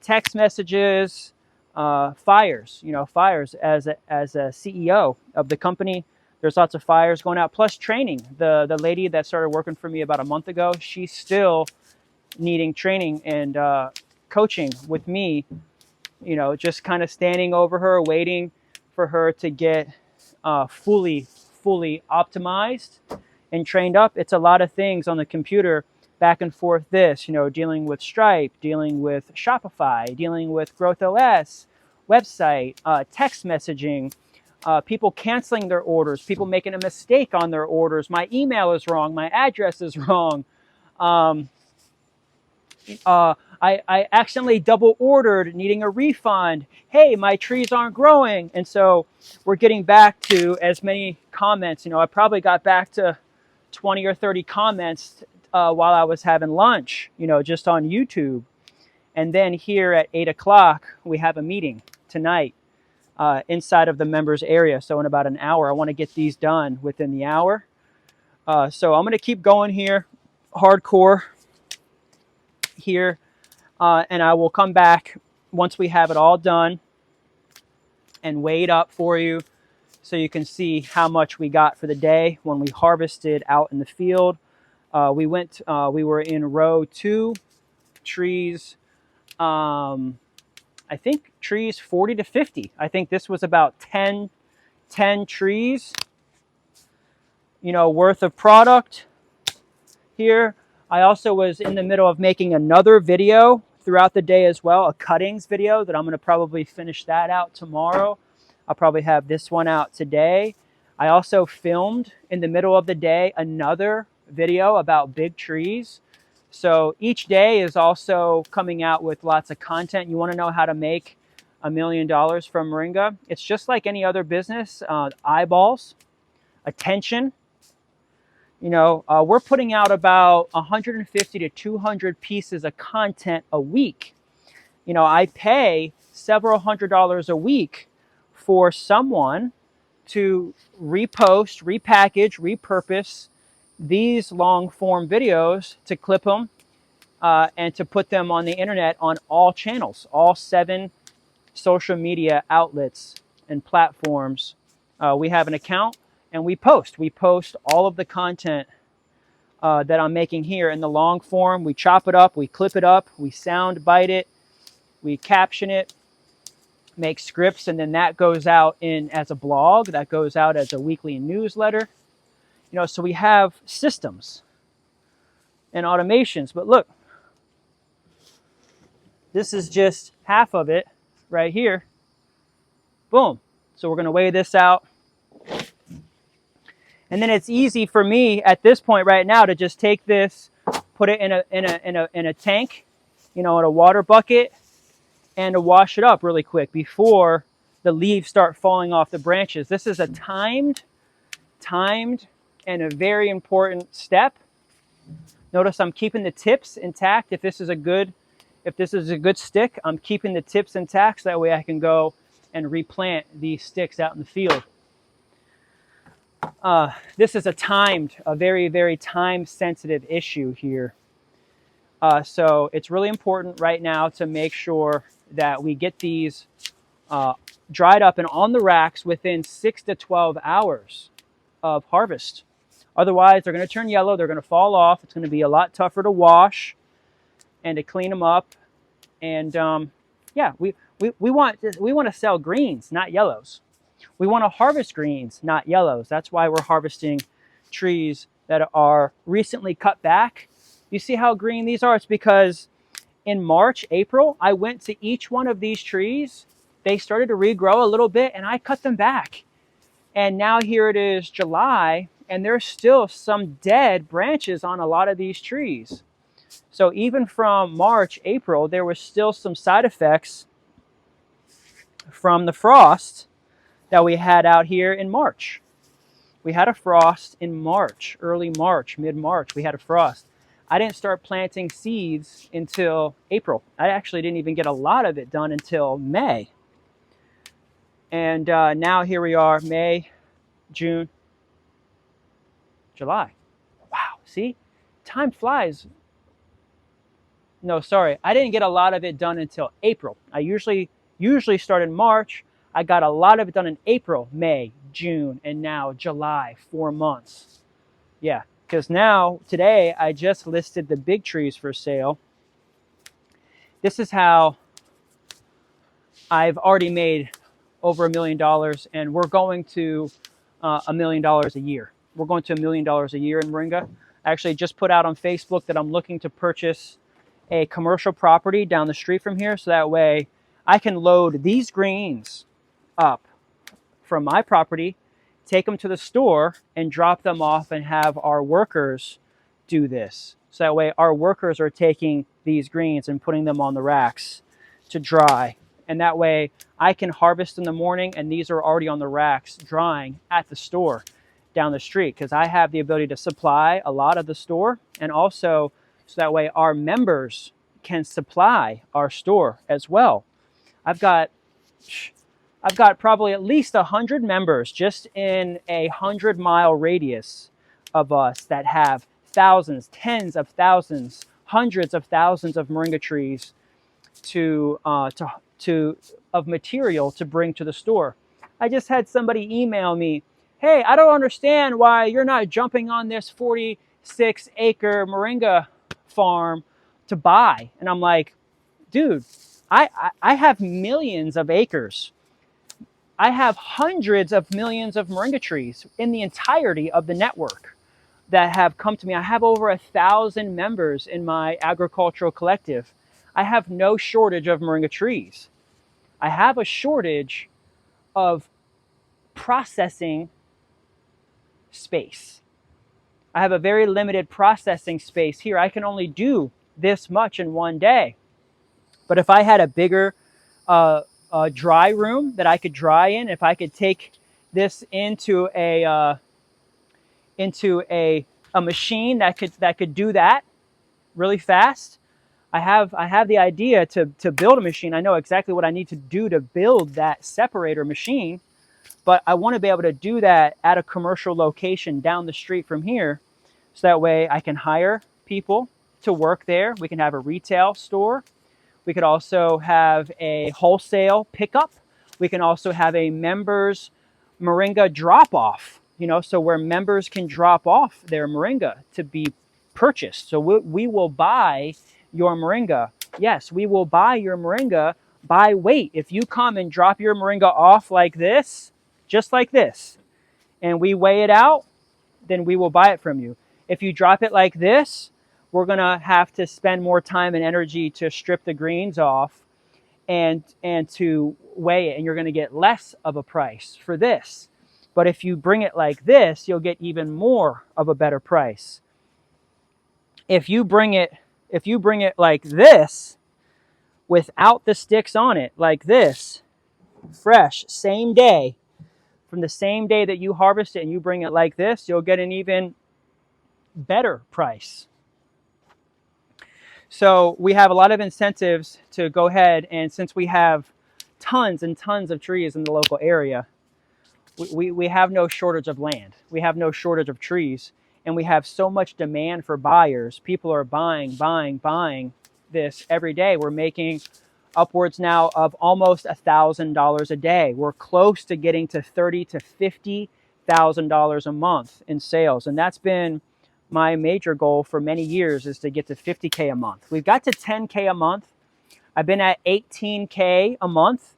text messages, fires, you know, fires as a CEO of the company. There's lots of fires going out, plus training. The lady that started working for me about a month ago, she's still needing training and coaching with me, you know, just kind of standing over her, waiting for her to get fully optimized and trained up. It's a lot of things on the computer, back and forth this, you know, dealing with Stripe, dealing with Shopify, dealing with Growth OS, website, text messaging, people canceling their orders, people making a mistake on their orders. My email is wrong, my address is wrong. I accidentally double ordered, needing a refund. Hey, my trees aren't growing. And so we're getting back to as many comments. You know, I probably got back to 20 or 30 comments while I was having lunch, you know, just on YouTube. And then here at 8 o'clock, we have a meeting tonight inside of the members area. So in about an hour, I want to get these done within the hour. So I'm going to keep going here, hardcore here. And I will come back once we have it all done and weighed up for you so you can see how much we got for the day when we harvested out in the field. We were in row 2, trees, I think trees 40 to 50. I think this was about 10 trees, you know, worth of product here. I also was in the middle of making another video throughout the day as well, a cuttings video that I'm going to probably finish that out tomorrow. I'll probably have this one out today. I also filmed in the middle of the day another video about big trees. So each day is also coming out with lots of content. You want to know how to make $1 million from Moringa? It's just like any other business, eyeballs, attention. You know, we're putting out about 150 to 200 pieces of content a week. You know, I pay several $100s a week for someone to repost, repackage, repurpose these long form videos, to clip them and to put them on the internet on all channels, all 7 social media outlets and platforms. We have an account and we post. We post all of the content that I'm making here in the long form. We chop it up, we clip it up, we sound bite it, we caption it, make scripts, and then that goes out in as a blog, that goes out as a weekly newsletter. You know, so we have systems and automations. But look, this is just half of it right here. Boom. So we're going to weigh this out. And then it's easy for me at this point right now to just take this, put it in a tank, you know, in a water bucket, and to wash it up really quick before the leaves start falling off the branches. This is a timed and a very important step. Notice I'm keeping the tips intact. If this is a good stick, I'm keeping the tips intact so that way I can go and replant these sticks out in the field. This is a very, very time-sensitive issue here. So it's really important right now to make sure that we get these dried up and on the racks within 6 to 12 hours of harvest. Otherwise, they're going to turn yellow. They're going to fall off. It's going to be a lot tougher to wash and to clean them up. And yeah, we want to sell greens, not yellows. We want to harvest greens, not yellows. That's why we're harvesting trees that are recently cut back. You see how green these are? It's because in March, April, I went to each one of these trees. They started to regrow a little bit and I cut them back. And now here it is July and there's still some dead branches on a lot of these trees. So even from March, April, there was still some side effects from the frost that we had out here in March. We had a frost in March, early March, mid-March, we had a frost. I didn't start planting seeds until April. I actually didn't even get a lot of it done until May. And now here we are, May, June, July. Wow, see? Time flies. No, sorry, I didn't get a lot of it done until April. I usually start in March. I got a lot of it done in April, May, June, and now July, 4 months. Yeah, because now, today, I just listed the big trees for sale. This is how I've already made over $1 million, and we're going to $1 million a year. We're going to $1 million a year in Moringa. I actually just put out on Facebook that I'm looking to purchase a commercial property down the street from here, so that way I can load these greens up from my property, take them to the store, and drop them off and have our workers do this. So that way our workers are taking these greens and putting them on the racks to dry. And that way I can harvest in the morning and these are already on the racks drying at the store down the street, because I have the ability to supply a lot of the store, and also so that way our members can supply our store as well. I've got probably at least 100 members just in a 100-mile radius of us that have thousands, tens of thousands, hundreds of thousands of moringa trees of material to bring to the store. I just had somebody email me, hey, I don't understand why you're not jumping on this 46-acre moringa farm to buy. And I'm like, dude, I have millions of acres. I have hundreds of millions of moringa trees in the entirety of the network that have come to me. I have over 1,000 members in my agricultural collective. I have no shortage of moringa trees. I have a shortage of processing space. I have a very limited processing space here. I can only do this much in one day. But if I had a bigger dry room that I could dry in, if I could take this into a machine that could do that really fast, I have the idea to build a machine. I know exactly what I need to do to build that separator machine, but I want to be able to do that at a commercial location down the street from here, so that way I can hire people to work there. We can have a retail store. We could also have a wholesale pickup. We can also have a members Moringa drop off, so where members can drop off their Moringa to be purchased. So we will buy your Moringa. Yes, we will buy your Moringa by weight. If you come and drop your Moringa off like this, just like this, and we weigh it out, then we will buy it from you. If you drop it like this, we're going to have to spend more time and energy to strip the greens off and to weigh it, and you're going to get less of a price for this. But if you bring it like this, you'll get even more of a better price. If you bring it like this, without the sticks on it, like this, fresh, same day, from the same day that you harvest it, and you bring it like this, you'll get an even better price. So we have a lot of incentives to go ahead, and since we have tons and tons of trees in the local area, we have no shortage of land. We have no shortage of trees, and we have so much demand for buyers. People are buying this every day. We're making upwards now of almost $1,000 a day. We're close to getting to $30,000 to $50,000 a month in sales, and that's been my major goal for many years, is to get to $50K a month. We've got to $10K a month. I've been at $18K a month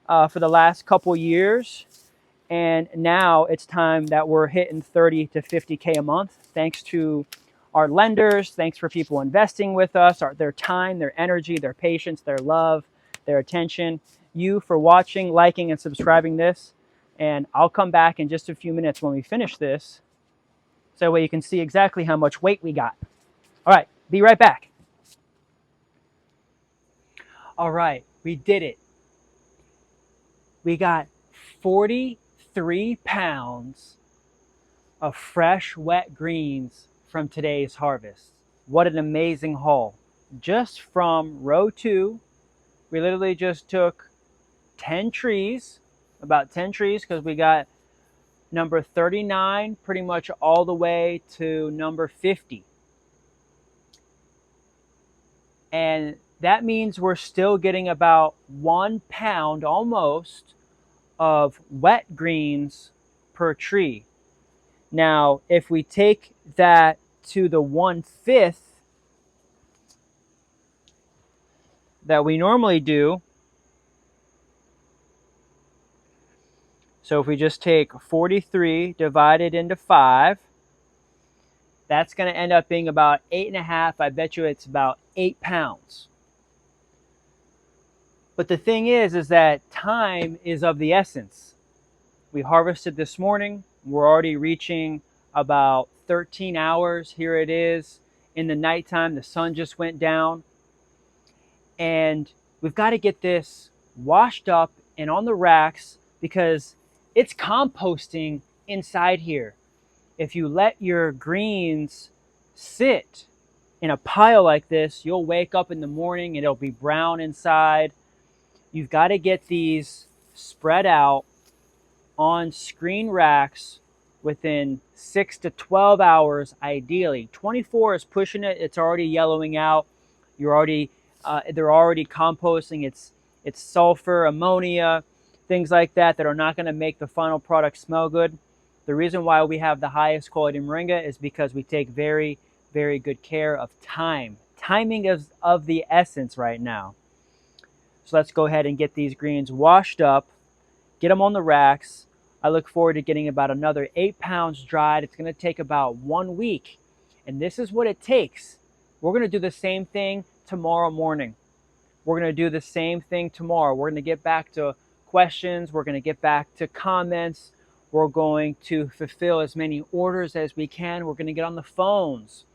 for the last couple years, and now it's time that we're hitting $30 to $50K a month, thanks to our lenders, thanks for people investing with us, their time, their energy, their patience, their love, their attention. You for watching, liking, and subscribing this. And I'll come back in just a few minutes when we finish this, so that way you can see exactly how much weight we got. All right, be right back. All right, we did it. We got 43 pounds of fresh, wet greens from today's harvest. What an amazing haul. Just from row 2, we literally just took 10 trees, about 10 trees, because we got number 39 pretty much all the way to number 50. And that means we're still getting about 1 pound almost of wet greens per tree. Now, if we take that to the 1/5 that we normally do, so if we just take 43 divided into 5, that's going to end up being about 8.5. I bet you it's about 8 pounds. But the thing is that time is of the essence. We harvested this morning. We're already reaching about 13 hours. Here it is in the nighttime. The sun just went down. And we've got to get this washed up and on the racks, because it's composting inside here. If you let your greens sit in a pile like this, you'll wake up in the morning and it'll be brown inside. You've got to get these spread out on screen racks within 6 to 12 hours, ideally. 24 is pushing it. It's already yellowing out. They're already composting. It's sulfur, ammonia, things like that are not going to make the final product smell good. The reason why we have the highest quality Moringa is because we take very, very good care of time. Timing is of the essence right now. So let's go ahead and get these greens washed up, get them on the racks. I look forward to getting about another 8 pounds dried. It's going to take about 1 week. And this is what it takes. We're going to do the same thing tomorrow morning. We're going to do the same thing tomorrow. We're going to get back to questions. We're going to get back to comments. We're going to fulfill as many orders as we can. We're going to get on the phones.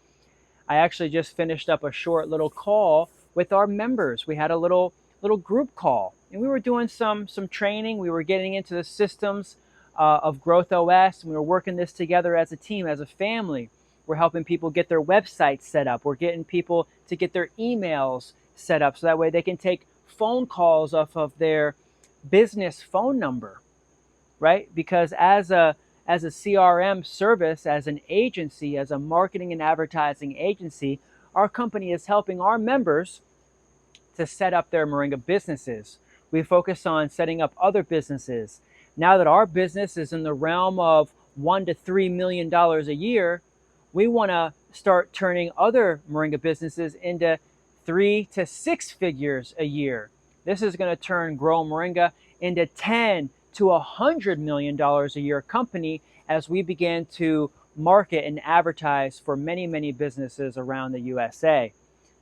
I actually just finished up a short little call with our members. We had a little group call, and we were doing some training. We were getting into the systems of Growth OS, and we were working this together as a team, as a family. We're helping people get their websites set up. We're getting people to get their emails set up so that way they can take phone calls off of their business phone number, right? Because as a CRM service, as an agency, as a marketing and advertising agency, our company is helping our members to set up their Moringa businesses. We focus on setting up other businesses. Now that our business is in the realm of $1 to $3 million a year, we want to start turning other Moringa businesses into 3 to 6 figures a year. This is going to turn Grow Moringa into $10 to $100 million a year company as we begin to market and advertise for many, many businesses around the USA.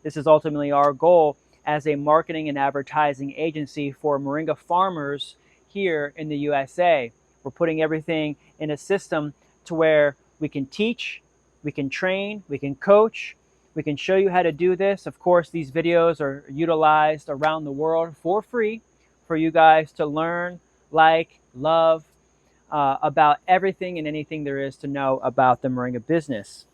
This is ultimately our goal as a marketing and advertising agency for Moringa farmers here in the USA. We're putting everything in a system to where we can teach, we can train, we can coach, we can show you how to do this. Of course, these videos are utilized around the world for free for you guys to learn, like, love about everything and anything there is to know about the Moringa business.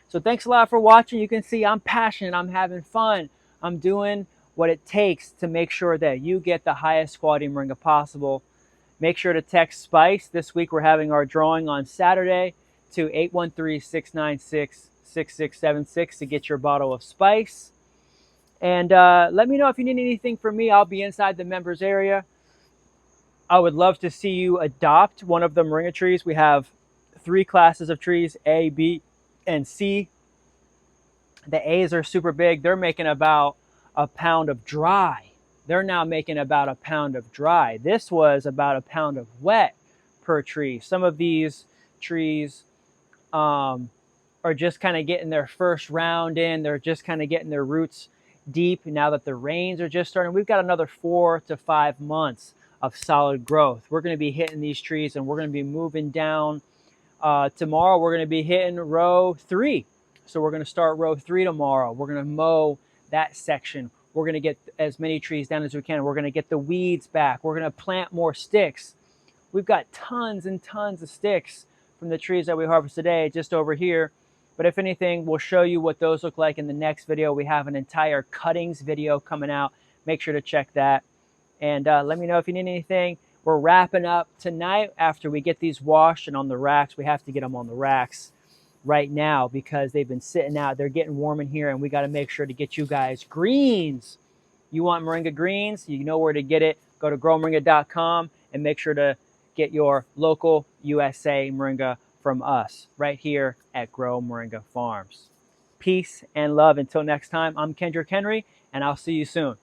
So thanks a lot for watching. You can see I'm passionate, I'm having fun, I'm doing what it takes to make sure that you get the highest quality Moringa possible. Make sure to text SPICE. This week we're having our drawing on Saturday to 813-696-6676 to get your bottle of SPICE. And let me know if you need anything from me. I'll be inside the members area. I would love to see you adopt one of the Moringa trees. We have 3 classes of trees, A, B, and C. The A's are super big. They're making about a pound of dry. They're now making about a pound of dry. This was about a pound of wet per tree. Some of these trees are just kind of getting their first round in. They're just kind of getting their roots deep now that the rains are just starting. We've got another 4 to 5 months of solid growth. We're going to be hitting these trees and we're going to be moving down. Tomorrow we're going to be hitting row 3. So we're going to start row 3 tomorrow. We're going to mow that section. We're going to get as many trees down as we can. We're going to get the weeds back. We're going to plant more sticks. We've got tons and tons of sticks from the trees that we harvest today just over here. But if anything, we'll show you what those look like in the next video. We have an entire cuttings video coming out. Make sure to check that. And let me know if you need anything. We're wrapping up tonight after we get these washed and on the racks. We have to get them on the racks right now because they've been sitting out. They're getting warm in here, and we got to make sure to get you guys greens. You want Moringa greens? You know where to get it. Go to growmoringa.com and make sure to get your local USA Moringa from us right here at Grow Moringa Farms. Peace and love. Until next time, I'm Kendrick Henry, and I'll see you soon.